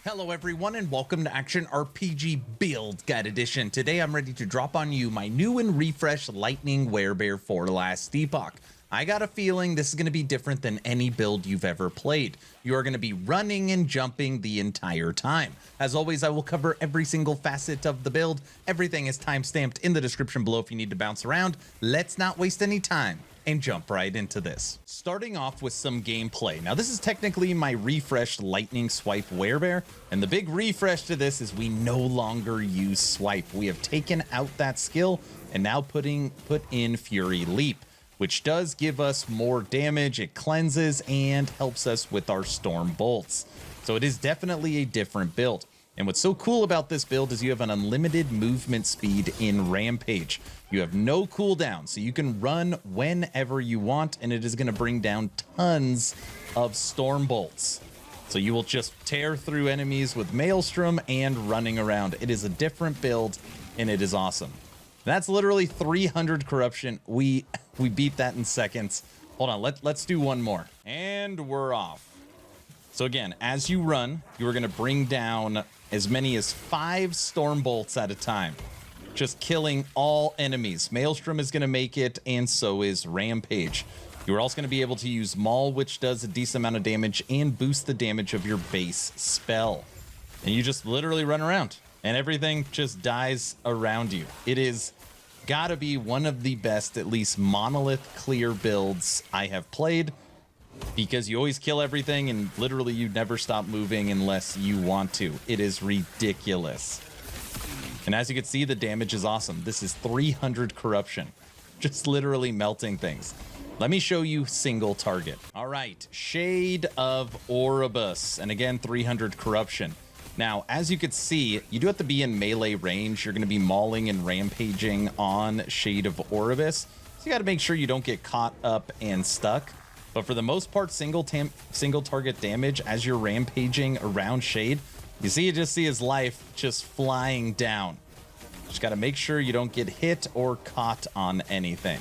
Hello everyone and welcome to Action RPG Build Guide Edition. Today I'm ready to drop on you my new and refreshed Lightning Werebear for last Epoch. I got a feeling this is going to be different than any build you've ever played. You are going to be running and jumping the entire time. As always, I will cover every single facet of the build. Everything is time-stamped in the description below if you need to bounce around. Let's not waste any time and jump right into this. Starting off with some gameplay. Now this is technically my refreshed Lightning Swipe Werebear, and the big refresh to this is we no longer use Swipe. We have taken out that skill and now put in Fury Leap, which does give us more damage, it cleanses, and helps us with our Storm Bolts. So it is definitely a different build. And what's so cool about this build is you have an unlimited movement speed in Rampage. You have no cooldown, so you can run whenever you want, and it is going to bring down tons of Storm Bolts. So you will just tear through enemies with Maelstrom and running around. It is a different build, and it is awesome. That's literally 300 corruption. We beat that in seconds. Hold on, let's do one more. And we're off. So again, as you run, you are going to bring down as many as 5 Storm Bolts at a time, just killing all enemies. Maelstrom is going to make it, and so is Rampage. You are also going to be able to use Maul, which does a decent amount of damage and boost the damage of your base spell. And you just literally run around, and everything just dies around you. It is gotta be one of the best, at least monolith clear builds I have played, because you always kill everything and literally you never stop moving unless you want to. It is ridiculous. And as you can see, the damage is awesome. This is 300 corruption, just literally melting things. Let me show you single target. All right, Shade of Erebus, and again 300 corruption. Now, as you can see, you do have to be in melee range. You're going to be mauling and rampaging on Shade of Erebus, so you got to make sure you don't get caught up and stuck. But for the most part, single target damage as you're rampaging around Shade, you just see his life just flying down. Just got to make sure you don't get hit or caught on anything.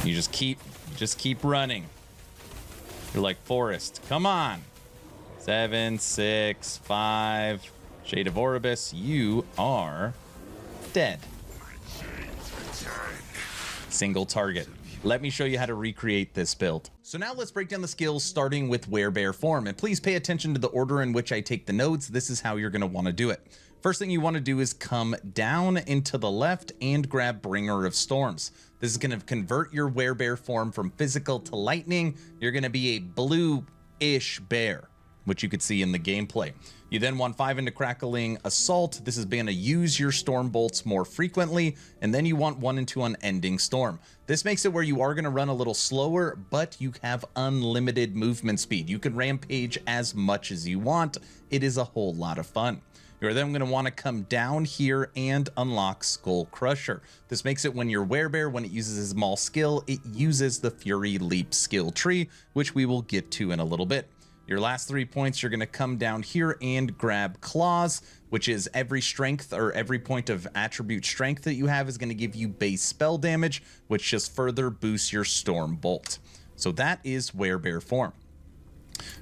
You just keep running. You're like Forrest. Come on. 7, 6, 5. Shade of Erebus, you are dead. Single target. Let me show you how to recreate this build. So now let's break down the skills, starting with Werebear form, and please pay attention to the order in which I take the nodes. This is how you're going to want to do it. First thing you want to do is come down into the left and grab Bringer of Storms. This is going to convert your Werebear form from physical to lightning. You're going to be a blue-ish bear, which you could see in the gameplay. You then want 5 into Crackling Assault. This is going to use your Storm Bolts more frequently. And then you want 1 into Unending Storm. This makes it where you are going to run a little slower, but you have unlimited movement speed. You can rampage as much as you want. It is a whole lot of fun. You're then going to want to come down here and unlock Skull Crusher. This makes it when your Werebear, when it uses his Maul skill, it uses the Fury Leap skill tree, which we will get to in a little bit. Your last 3 points, you're going to come down here and grab Claws, which is every strength or every point of attribute strength that you have is going to give you base spell damage, which just further boosts your Storm Bolt. So that is Werebear form.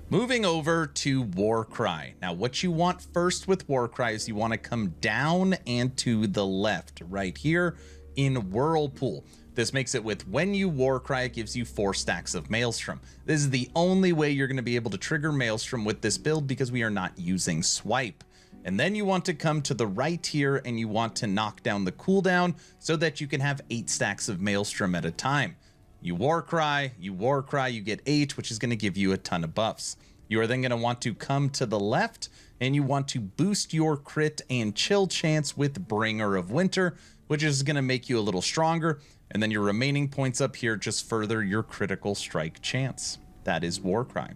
Moving over to Warcry. Now, what you want first with Warcry is you want to come down and to the left right here in Whirlpool. This makes it with when you Warcry, it gives you 4 stacks of Maelstrom. This is the only way you're going to be able to trigger Maelstrom with this build because we are not using Swipe. And then you want to come to the right here and you want to knock down the cooldown so that you can have 8 stacks of Maelstrom at a time. You Warcry, you get 8, which is going to give you a ton of buffs. You are then going to want to come to the left and you want to boost your crit and chill chance with Bringer of Winter, which is going to make you a little stronger. And then your remaining points up here just further your critical strike chance. That is Warcry.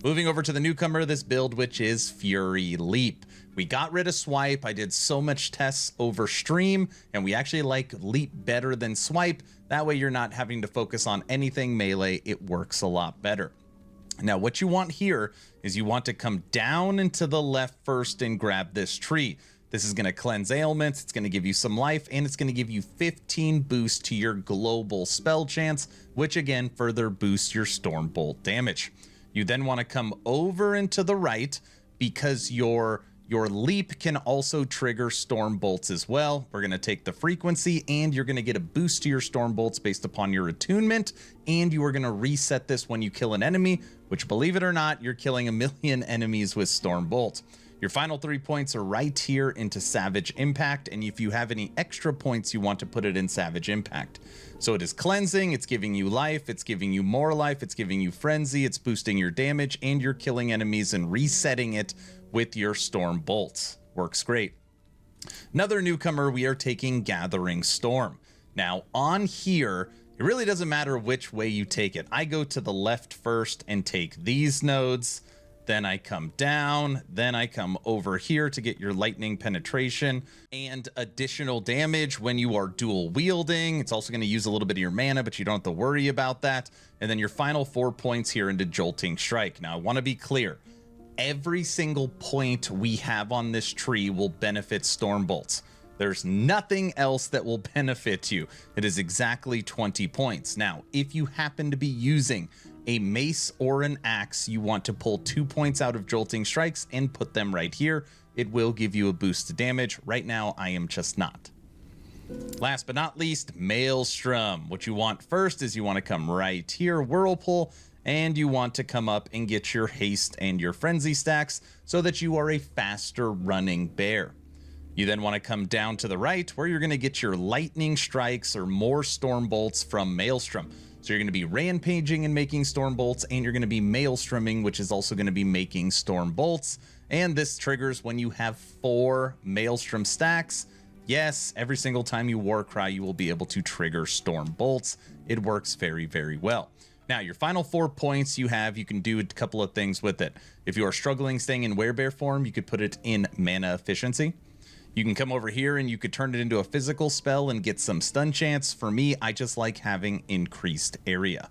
Moving over to the newcomer of this build, which is Fury Leap. We got rid of Swipe. I did so much tests over stream, and we actually like Leap better than Swipe. That way you're not having to focus on anything melee. It works a lot better. Now, what you want here is you want to come down into the left first and grab this tree. This is going to cleanse ailments, it's going to give you some life, and it's going to give you 15 boost to your global spell chance, which again further boosts your Storm Bolt damage. You then want to come over into the right because your leap can also trigger storm bolts as well. We're going to take the frequency and you're going to get a boost to your storm bolts based upon your attunement. And you are going to reset this when you kill an enemy, which, believe it or not, you're killing 1,000,000 enemies with storm bolt. Your final 3 points are right here into Savage Impact, and if you have any extra points, you want to put it in Savage Impact. So it is cleansing, it's giving you life, it's giving you more life, it's giving you frenzy, it's boosting your damage, and you're killing enemies and resetting it with your Storm Bolts. Works great. Another newcomer, we are taking Gathering Storm. Now, on here, it really doesn't matter which way you take it. I go to the left first and take these nodes. Then I come down, then I come over here to get your lightning penetration and additional damage when you are dual wielding. It's also going to use a little bit of your mana, but you don't have to worry about that. And then your final 4 points here into Jolting Strike. Now, I want to be clear. Every single point we have on this tree will benefit Storm Bolts. There's nothing else that will benefit you. It is exactly 20 points. Now, if you happen to be using a mace or an axe, you want to pull 2 points out of Jolting Strikes and put them right here. It will give you a boost to damage. Right now, I am just not. Last but not least, Maelstrom. What you want first is you want to come right here, Whirlpool, and you want to come up and get your haste and your frenzy stacks so that you are a faster running bear. You then want to come down to the right where you're going to get your lightning strikes or more storm bolts from Maelstrom. So you're going to be rampaging and making storm bolts, and you're going to be maelstroming, which is also going to be making storm bolts. And this triggers when you have 4 maelstrom stacks. Yes, every single time you Warcry, you will be able to trigger storm bolts. It works very, very well. Now, your final 4 points you can do a couple of things with it. If you are struggling staying in Werebear form, you could put it in mana efficiency. You can come over here and you could turn it into a physical spell and get some stun chance. For me, I just like having increased area.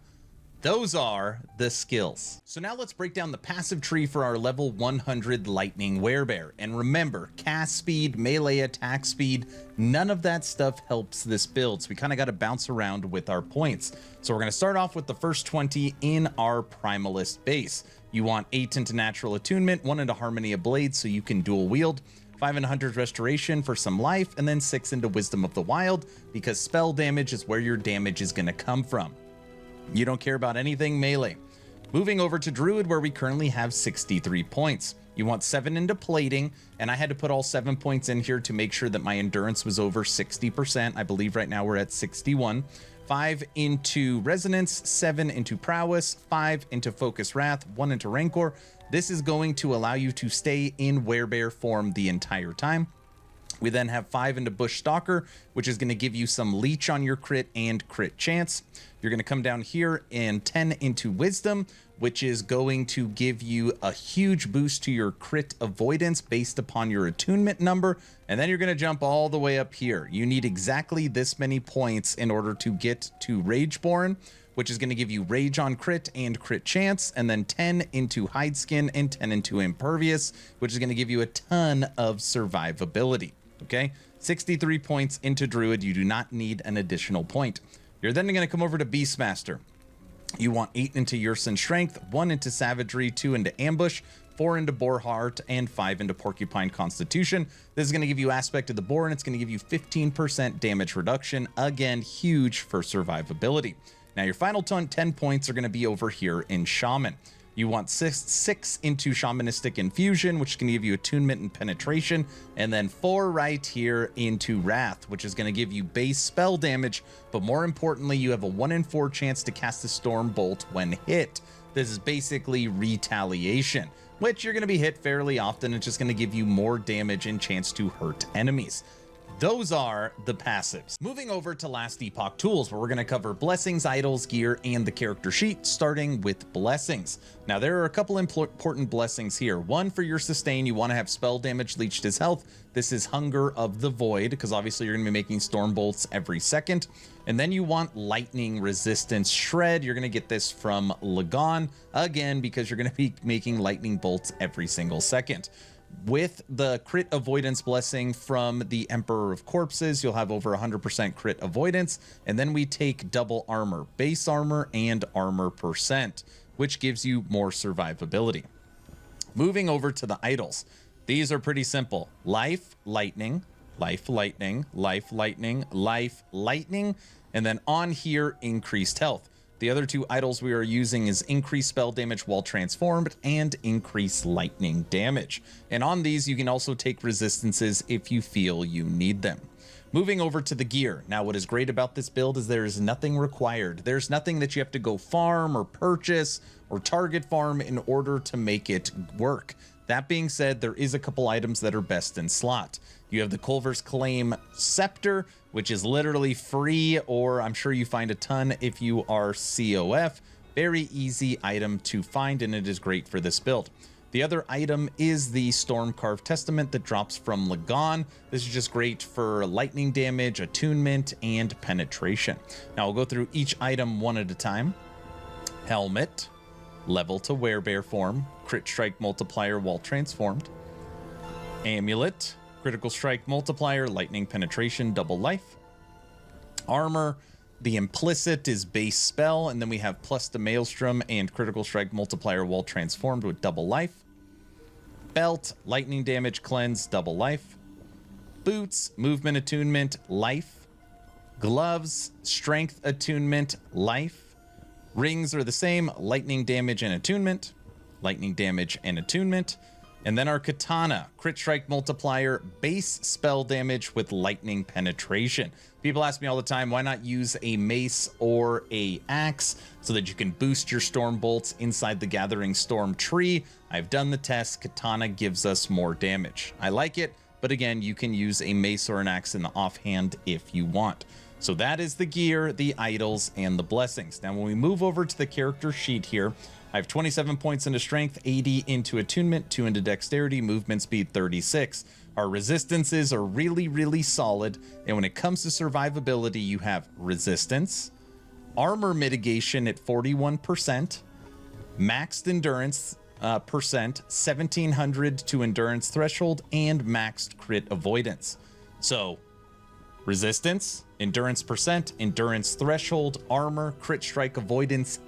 Those are the skills. So now let's break down the passive tree for our level 100 Lightning Werebear. And remember, cast speed, melee attack speed, none of that stuff helps this build. So we kind of got to bounce around with our points. So we're going to start off with the first 20 in our Primalist base. You want 8 into Natural Attunement, 1 into Harmony of Blades so you can dual wield, 5 into Hunter's Restoration for some life, and then 6 into Wisdom of the Wild because spell damage is where your damage is going to come from. You don't care about anything melee. Moving over to Druid, where we currently have 63 points. You want 7 into Plating, and I had to put all 7 points in here to make sure that my endurance was over 60%. I believe right now we're at 61. 5 into Resonance, 7 into Prowess, 5 into Focus Wrath, 1 into Rancor. This is going to allow you to stay in Werebear form the entire time. We then have 5 into Bush Stalker, which is going to give you some leech on your crit and crit chance. You're going to come down here and 10 into Wisdom, which is going to give you a huge boost to your crit avoidance based upon your attunement number. And then you're going to jump all the way up here. You need exactly this many points in order to get to Rageborn, which is going to give you rage on crit and crit chance, and then 10 into hide skin and 10 into impervious, which is going to give you a ton of survivability. Okay, 63 points into Druid. You do not need an additional point. You're then going to come over to Beastmaster. You want 8 into Yersin Strength, 1 into Savagery, 2 into Ambush, 4 into Boar Heart, and 5 into Porcupine Constitution. This is going to give you Aspect of the Boar, and it's going to give you 15% damage reduction. Again, huge for survivability. Now, your final 10 points are going to be over here in Shaman. You want 6 into Shamanistic Infusion, which is going to give you Attunement and Penetration, and then 4 right here into Wrath, which is going to give you base spell damage, but more importantly, you have a 1 in 4 chance to cast a Storm Bolt when hit. This is basically retaliation, which you're going to be hit fairly often. It's just going to give you more damage and chance to hurt enemies. Those are the passives. Moving over to Last Epoch tools, where we're going to cover blessings, idols, gear, and the character sheet, starting with blessings. Now, there are a couple important blessings here. One, for your sustain, you want to have spell damage leached as health. This is Hunger of the Void, because obviously you're going to be making storm bolts every second. And then you want lightning resistance shred. You're going to get this from Lagon, again, because you're going to be making lightning bolts every single second. With the crit avoidance blessing from the Emperor of Corpses, you'll have over 100% crit avoidance. And then we take double armor, base armor and armor percent, which gives you more survivability. Moving over to the idols. These are pretty simple. Life, lightning, life, lightning, life, lightning, life, lightning. And then on here, increased health. The other two idols we are using is increased spell damage while transformed and increased lightning damage. And on these, you can also take resistances if you feel you need them. Moving over to the gear. Now, what is great about this build is there is nothing required. There's nothing that you have to go farm or purchase or target farm in order to make it work. That being said, there is a couple items that are best in slot. You have the Culver's Claim Scepter, which is literally free, or I'm sure you find a ton if you are COF. Very easy item to find, and it is great for this build. The other item is the Stormcarved Testament that drops from Lagon. This is just great for lightning damage, attunement, and penetration. Now I'll go through each item one at a time. Helmet, level to Werebear form, crit strike multiplier while transformed. Amulet, critical strike multiplier, lightning penetration, double life. Armor, the implicit is base spell, and then we have plus the Maelstrom and critical strike multiplier while transformed with double life. Belt, lightning damage cleanse, double life. Boots, movement attunement, life. Gloves, strength attunement, life. Rings are the same, lightning damage and attunement. Lightning damage and attunement. And then our katana, crit strike multiplier, base spell damage with lightning penetration. People ask me all the time, why not use a mace or a axe so that you can boost your storm bolts inside the Gathering Storm tree? I've done the test. Katana gives us more damage. I like it, but again, you can use a mace or an axe in the offhand if you want. So that is the gear, the idols, and the blessings. Now, when we move over to the character sheet here, I have 27 points into strength, 80 into attunement, 2 into dexterity, movement speed 36. Our resistances are really, really solid. And when it comes to survivability, you have resistance, armor mitigation at 41%, maxed endurance percent, 1700 to endurance threshold, and maxed crit avoidance. So resistance, endurance percent, endurance threshold, armor, crit strike avoidance,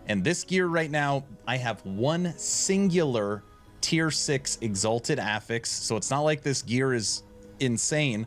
and this gear right now, I have one singular tier 6 exalted affix, so it's not like this gear is insane.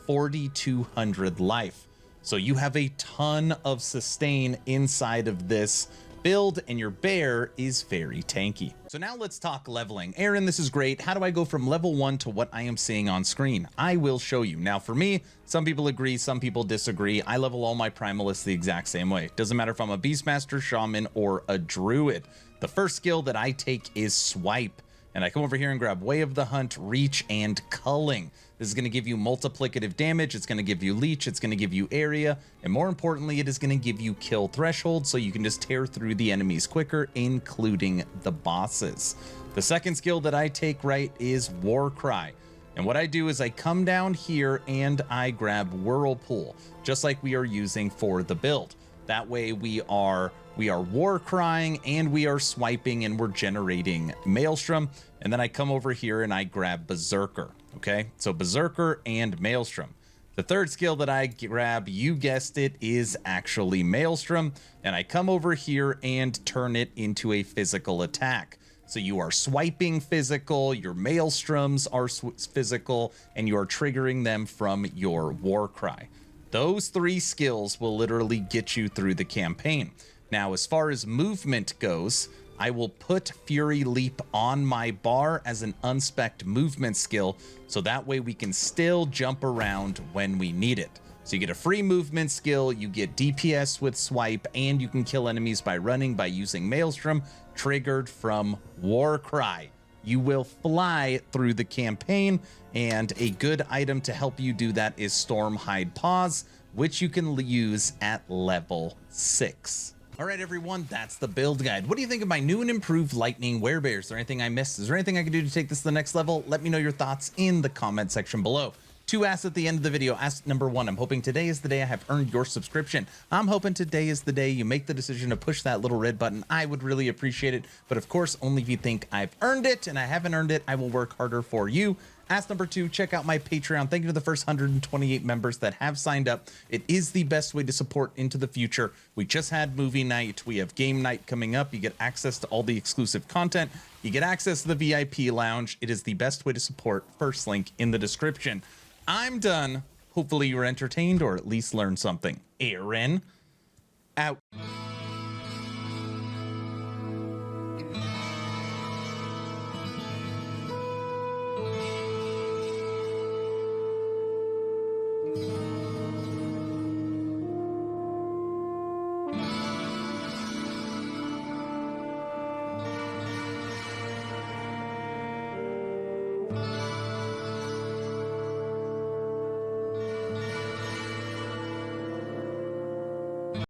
4200 life. So you have a ton of sustain inside of this build, and your bear is very tanky. So now let's talk leveling. Aaron, this is great. How do I go from level 1 to what I am seeing on screen? I will show you. Now for me, some people agree, some people disagree. I level all my Primalists the exact same way. Doesn't matter if I'm a Beastmaster, Shaman, or a Druid. The first skill that I take is Swipe. And I come over here and grab Way of the Hunt, Reach, and Culling. This is going to give you multiplicative damage. It's going to give you Leech. It's going to give you Area. And more importantly, it is going to give you Kill Threshold, so you can just tear through the enemies quicker, including the bosses. The second skill that I take right is Warcry. And what I do is I come down here and I grab Whirlpool, just like we are using for the build. That way we are war crying and we are swiping and we're generating Maelstrom. And then I come over here and I grab Berserker. Okay, so Berserker and Maelstrom. The third skill that I grab, you guessed it, is actually Maelstrom. And I come over here and turn it into a physical attack. So you are swiping physical, your Maelstroms are physical, and you are triggering them from your Warcry. Those three skills will literally get you through the campaign. Now, as far as movement goes, I will put Fury Leap on my bar as an unspec'd movement skill, so that way we can still jump around when we need it. So you get a free movement skill, you get DPS with Swipe, and you can kill enemies by running by using Maelstrom, triggered from Warcry. You will fly through the campaign, and a good item to help you do that is Stormhide Paws, which you can use at level 6. All right, everyone, that's the build guide. What do you think of my new and improved Lightning Werebear? Is there anything I missed? Is there anything I can do to take this to the next level? Let me know your thoughts in the comment section below. 2 asks at the end of the video. Ask number 1, I'm hoping today is the day I have earned your subscription. I'm hoping today is the day you make the decision to push that little red button. I would really appreciate it, but of course, only if you think I've earned it, and I haven't earned it, I will work harder for you. Ask number 2, check out my Patreon. Thank you to the first 128 members that have signed up. It is the best way to support into the future. We just had movie night. We have game night coming up. You get access to all the exclusive content. You get access to the VIP lounge. It is the best way to support. First link in the description. I'm done. Hopefully you were entertained or at least learned something. Aaron, out.